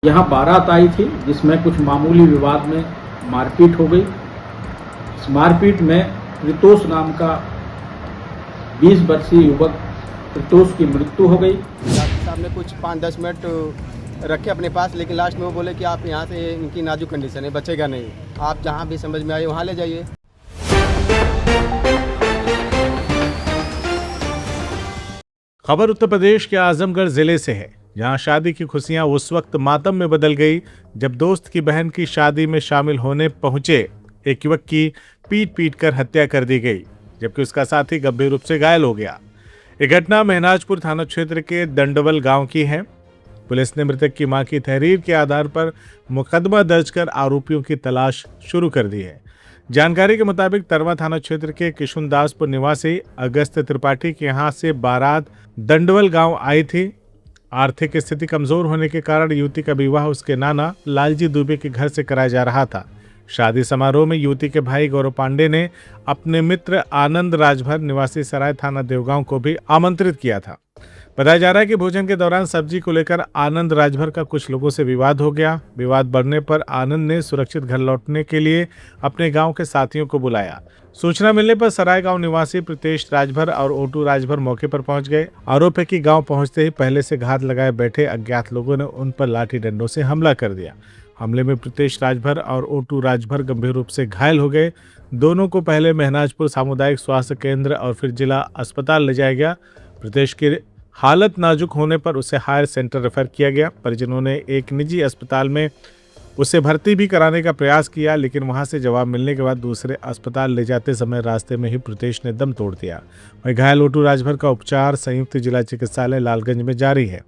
यहाँ बारात आई थी जिसमें कुछ मामूली विवाद में मारपीट हो गई। इस मारपीट में प्रीतोष नाम का 20 वर्षीय युवक प्रीतोष की मृत्यु हो गई। डॉक्टर साहब ने कुछ 5-10 मिनट रखे अपने पास, लेकिन लास्ट में वो बोले कि आप यहाँ से, इनकी नाजुक कंडीशन है, बचेगा नहीं, आप जहाँ भी समझ में आए वहाँ ले जाइए। खबर उत्तर प्रदेश के आजमगढ़ जिले से है, जहां शादी की खुशियां उस वक्त मातम में बदल गई जब दोस्त की बहन की शादी में शामिल होने पहुंचे एक युवक की पीट पीट कर हत्या कर दी गई, जबकि उसका साथी गंभीर रूप से घायल हो गया। यह घटना महनाजपुर थाना क्षेत्र के दंडवल गांव की है। पुलिस ने मृतक की मां की तहरीर के आधार पर मुकदमा दर्ज कर आरोपियों की तलाश शुरू कर दी है। जानकारी के मुताबिक तरवा थाना क्षेत्र के किशुनदासपुर निवासी अगस्त त्रिपाठी के यहां से बारात दंडवल गांव आई थी। आर्थिक स्थिति कमजोर होने के कारण युवती का विवाह उसके नाना लालजी दुबे के घर से कराया जा रहा था। शादी समारोह में युवती के भाई गौरव पांडे ने अपने मित्र आनंद राजभर निवासी सराय थाना देवगांव को भी आमंत्रित किया था। बताया जा रहा है कि भोजन के दौरान सब्जी को लेकर आनंद राजभर का कुछ लोगों से विवाद हो गया। विवाद बढ़ने पर आनंद ने सुरक्षित घर लौटने के लिए अपने गांव के साथियों को बुलाया। सूचना मिलने पर सराय गांव निवासी प्रीतेश राजभर और ओटू राजभर मौके पर पहुंच गए। आरोप है कि गांव पहुंचते ही पहले से घात लगाए बैठे अज्ञात लोगों ने उन पर लाठी डंडों से हमला कर दिया। हमले में प्रीतेश राजभर और ओटू राजभर गंभीर रूप से घायल हो गए। दोनों को पहले महनाजपुर सामुदायिक स्वास्थ्य केंद्र और फिर जिला अस्पताल ले जाया गया। प्रीतेश की हालत नाजुक होने पर उसे हायर सेंटर रेफर किया गया। परिजनों ने एक निजी अस्पताल में उसे भर्ती भी कराने का प्रयास किया, लेकिन वहां से जवाब मिलने के बाद दूसरे अस्पताल ले जाते समय रास्ते में ही प्रीतेश ने दम तोड़ दिया। वहीं घायल ओटू राजभर का उपचार संयुक्त जिला चिकित्सालय लालगंज में जारी है।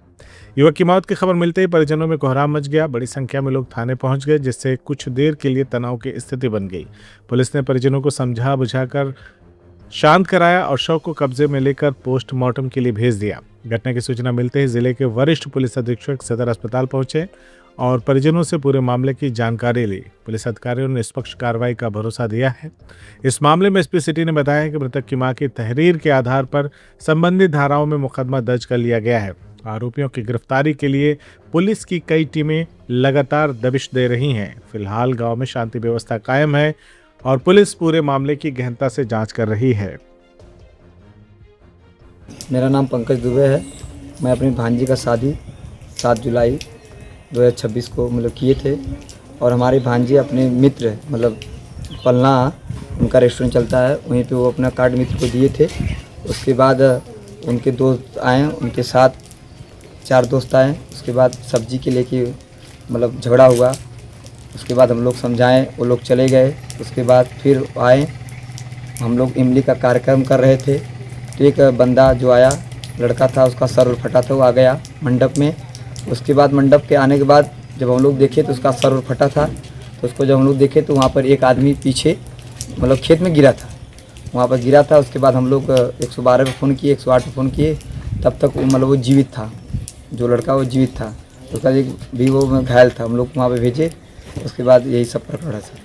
युवक की मौत की खबर मिलते ही परिजनों में कोहराम मच गया। बड़ी संख्या में लोग थाने पहुंच गए, जिससे कुछ देर के लिए तनाव की स्थिति बन गई। पुलिस ने परिजनों को समझा बुझाकर शांत कराया और शव को कब्जे में लेकर पोस्टमार्टम के लिए भेज दिया। घटना की सूचना मिलते ही जिले के वरिष्ठ पुलिस अधीक्षक सदर अस्पताल पहुंचे और परिजनों से पूरे मामले की जानकारी ली। पुलिस अधिकारियों ने निष्पक्ष कार्रवाई का भरोसा दिया है। इस मामले में एसपी सिटी ने बताया कि मृतक की मां की तहरीर के आधार पर संबंधित धाराओं में मुकदमा दर्ज कर लिया गया है। आरोपियों की गिरफ्तारी के लिए पुलिस की कई टीमें लगातार दबिश दे रही हैं। फिलहाल गाँव में शांति व्यवस्था कायम है और पुलिस पूरे मामले की गहनता से जांच कर रही है। मेरा नाम पंकज दुबे है। मैं अपनी भांजी का शादी 7 जुलाई 2026 को किए थे और हमारी भांजी अपने मित्र पलना उनका रेस्टोरेंट चलता है, वहीं पे वो अपना कार्ड मित्र को दिए थे। उसके बाद उनके दोस्त आए, उनके साथ 4 दोस्त आए। उसके बाद सब्जी के लेके झगड़ा हुआ। उसके बाद हम लोग समझाएं, वो लोग चले गए। उसके बाद फिर आए, हम लोग इमली का कार्यक्रम कर रहे थे तो एक बंदा जो आया, लड़का था, उसका सर फटा था, वो आ गया मंडप में। उसके बाद मंडप के आने के बाद जब हम लोग देखे तो उसका सर फटा था, तो उसको जब हम लोग देखे तो वहाँ पर एक आदमी पीछे खेत में गिरा था, वहाँ पर गिरा था। उसके बाद हम लोग 112 पे फ़ोन किए, 108 पे फ़ोन किए, तब तक वो जीवित था, जो लड़का वो जीवित था। उसका एक भी वो घायल था, हम लोग वहाँ पर भेजे। उसके बाद यही सब प्रकरण है सर।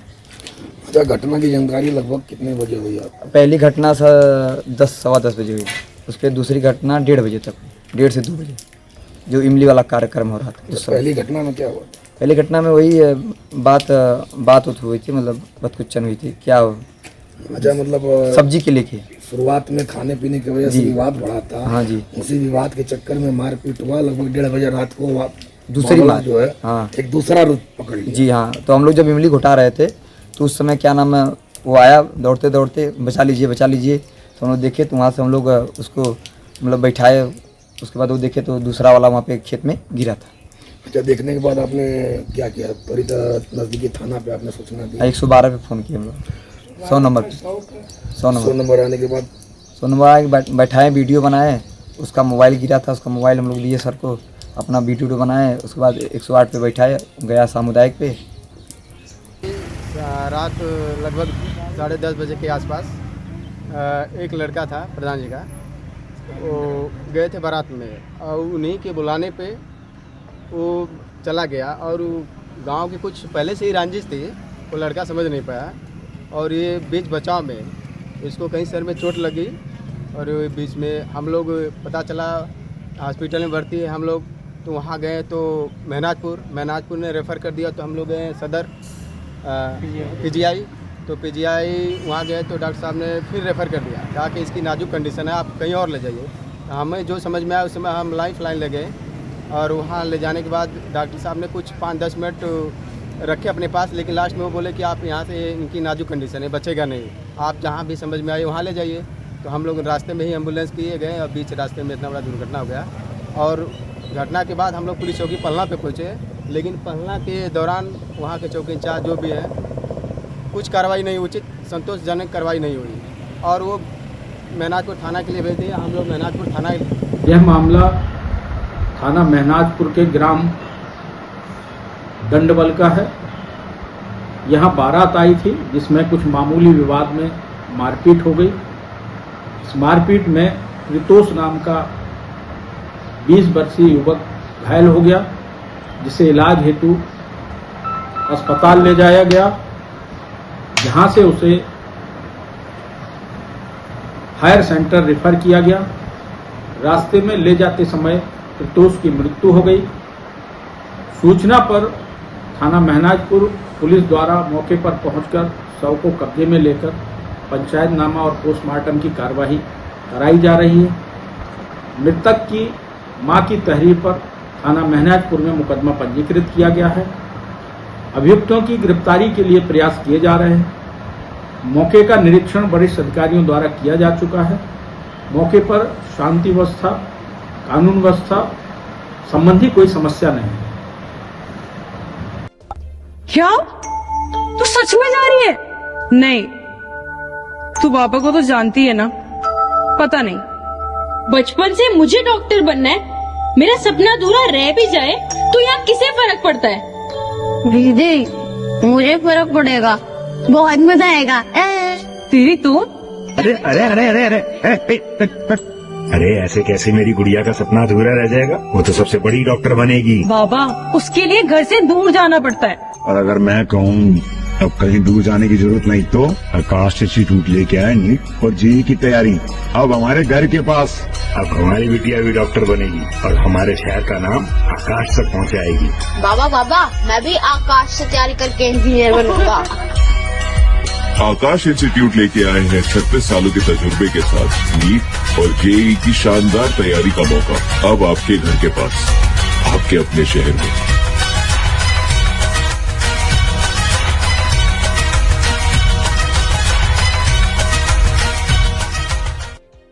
अच्छा, घटना की जानकारी लगभग कितने बजे हुई आप? पहली घटना सर 10 सवा 10 बजे हुई। उसके दूसरी घटना 1:30 बजे तक, 1:30 से 2 बजे, जो इमली वाला कार्यक्रम हो रहा था। तो पहली घटना में क्या हुआ? पहली घटना में वही बात हुई थी, बदकुच्चन हुई थी। क्या हो? अच्छा, सब्जी के लेके शुरुआत में खाने पीने की वजह से विवाद बढ़ा था। हाँ जी। उसी विवाद के चक्कर में मारपीट हुआ। लगभग 1:30 बजे रात को दूसरी बात जो है, हाँ, एक दूसरा रूप पकड़ लिया। जी हाँ। तो हम लोग जब इमली घुटा रहे थे तो उस समय क्या नाम है, वो आया दौड़ते दौड़ते, बचा लीजिए। तो हम लोग देखे तो वहाँ से हम लोग उसको बैठाए। उसके बाद वो देखे तो दूसरा वाला वहाँ पे खेत में गिरा था। अच्छा, देखने के बाद आपने क्या किया? त्वरित नजदीकी थाना पे आपने सूचना दी? 112 पे फ़ोन किया हम लोग, 100 नंबर पे। 100 नंबर आने के बाद 100 नंबर आके बैठाए, वीडियो बनाए। उसका मोबाइल गिरा था, उसका मोबाइल हम लोग लिए सर को, अपना वीडियो बनाए। उसके बाद 108 पे बैठाए, गया सामुदायिक पे। रात लगभग 10:30 बजे के आसपास एक लड़का था प्रधान जी का, वो गए थे बारात में और उन्हीं के बुलाने पे वो चला गया। और गांव के कुछ पहले से ही रंजिश थी, वो लड़का समझ नहीं पाया और ये बीच बचाव में इसको कहीं सर में चोट लगी और बीच में हम लोग पता चला हॉस्पिटल में भर्ती है हम लोग, तो वहाँ गए तो महनाजपुर ने रेफ़र कर दिया, तो हम लोग गए सदर PGI। तो PGI वहाँ गए तो डॉक्टर साहब ने फिर रेफ़र कर दिया, कहा कि इसकी नाजुक कंडीशन है, आप कहीं और ले जाइए। हमें जो समझ में आया उस समय हम लाइफ लाइन ले गए, और वहाँ ले जाने के बाद डॉक्टर साहब ने कुछ 5-10 मिनट रखे अपने पास, लेकिन लास्ट में वो बोले कि आप यहाँ से, इनकी नाजुक कंडीशन है, बचेगा नहीं, आप जहाँ भी समझ में आए वहाँ ले जाइए। तो हम लोग रास्ते में ही एम्बुलेंस किए गए, और बीच रास्ते में इतना बड़ा दुर्घटना हो गया। और घटना के बाद हम लोग पुलिस चौकी पलना पे पहुँचे, लेकिन पलना के दौरान वहाँ के चौकी इंचार्ज जो भी है, कुछ कार्रवाई नहीं, उचित संतोषजनक कार्रवाई नहीं हुई, और वो महनाजपुर थाना के लिए भेज दिए। हम लोग महनाजपुर थाना, यह मामला थाना महनाजपुर के ग्राम दंडबल का है। यहाँ बारात आई थी जिसमें कुछ मामूली विवाद में मारपीट हो गई। इस मारपीट में प्रीतोष नाम का 20 वर्षीय युवक घायल हो गया, जिसे इलाज हेतु अस्पताल ले जाया गया, जहां से उसे हायर सेंटर रेफर किया गया। रास्ते में ले जाते समय प्रीतोष की मृत्यु हो गई। सूचना पर थाना महनाजपुर पुलिस द्वारा मौके पर पहुंचकर शव को कब्जे में लेकर पंचायतनामा और पोस्टमार्टम की कार्यवाही कराई जा रही है। मृतक की मां की तहरीर पर थाना महनाजपुर में मुकदमा पंजीकृत किया गया है। अभियुक्तों की गिरफ्तारी के लिए प्रयास किए जा रहे हैं। मौके का निरीक्षण वरिष्ठ अधिकारियों द्वारा किया जा चुका है। मौके पर शांति व्यवस्था, कानून व्यवस्था संबंधी कोई समस्या नहीं है। क्या तू सच में जा रही है? नहीं, तू पापा को तो जानती है ना, पता नहीं। बचपन से मुझे डॉक्टर बनना है, मेरा सपना अधूरा रह भी जाए तो यहाँ किसे फर्क पड़ता है? दीदी मुझे फर्क पड़ेगा, बहुत मजा आएगा। तेरी तो अरे अरे अरे अरे अरे अरे ऐसे कैसे मेरी गुड़िया का सपना अधूरा रह जाएगा? वो तो सबसे बड़ी डॉक्टर बनेगी। बाबा, उसके लिए घर से दूर जाना पड़ता है। और अगर मैं कहूँ अब कहीं दूर जाने की जरूरत नहीं, तो आकाश इंस्टीट्यूट लेके आए नीट और जेईई की तैयारी अब हमारे घर के पास। अब हमारी बिटिया भी डॉक्टर बनेगी और हमारे शहर का नाम आकाश तक पहुँचाएगी। बाबा मैं भी आकाश से तैयारी करके इंजीनियर बनूंगा। आकाश इंस्टीट्यूट लेके आए हैं 36 सालों के तजुर्बे के साथ नीट और जेईई की शानदार तैयारी का मौका अब आपके घर के पास, आपके अपने शहर में।